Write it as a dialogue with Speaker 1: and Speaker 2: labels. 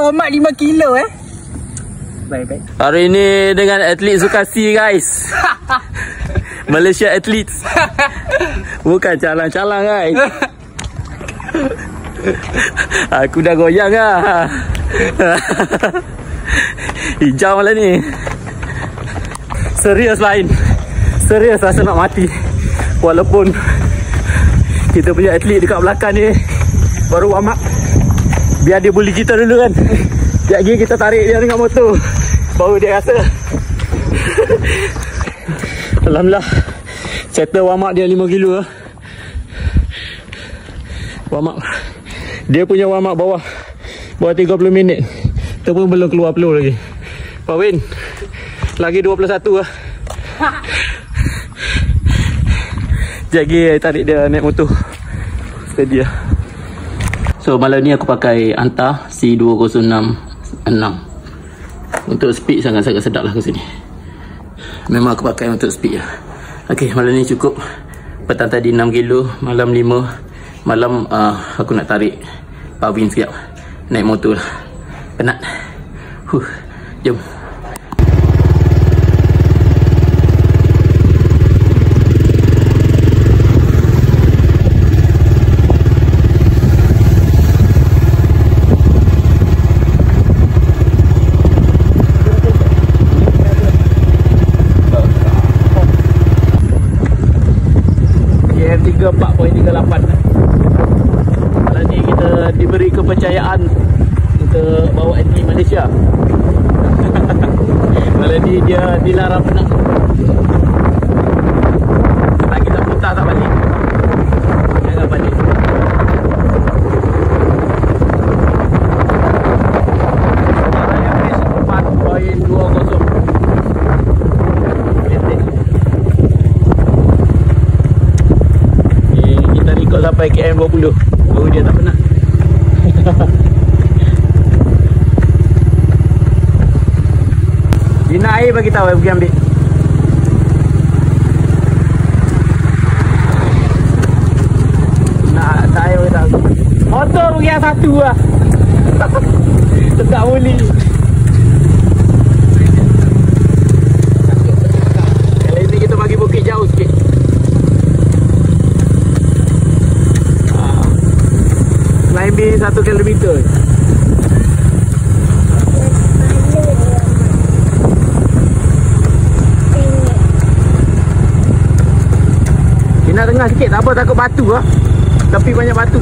Speaker 1: Amat 5 kilo Baik.
Speaker 2: Hari ini dengan atlet Zulkassi guys. Malaysia Athletes. Bukan calang-calang guys. Aku dah goyang lah. Hijau lah ni. Serius lain. Serius rasa nak mati. Walaupun kita punya atlet dekat belakang ni baru warm up. Biar dia bully kita dulu kan. Sekejap lagi kita tarik dia dengan motor. Baru dia rasa. Alhamdulillah. Settle warm up dia 5 kilo. Warm up. Dia punya warm up bawah 30 minit. Itu pun belum keluar peluh lagi. Pak Win, lagi 21 lah. Sekejap tarik dia naik motor. Steady lah. So malam ni aku pakai Anta C206 untuk speed sangat-sangat sedap lah ke sini. Memang aku pakai untuk speed lah. Ok, malam ni cukup. Petang tadi 6 kilo, malam 5. Malam aku nak tarik Pak Win sekejap. Naik motor lah. Penat. Jom. KM 34.38. Malam ni kita diberi kepercayaan untuk bawa atlet Malaysia. Malam ni dia dilarang penat. Lagi tak putar tak balik. Jangan balik. Kita record sampai KM 20. Baru dia tak penat. Dia nak air bagi tahu, pergi ambil. Nak tak air bagi tahu. Motor pergi yang satu lah. Tak boleh. Kali ni kita bagi bukit jauh sikit. Climbing 1 kilometer. Nak tengah sikit, tak apa, takut batu lah. Tapi banyak batu.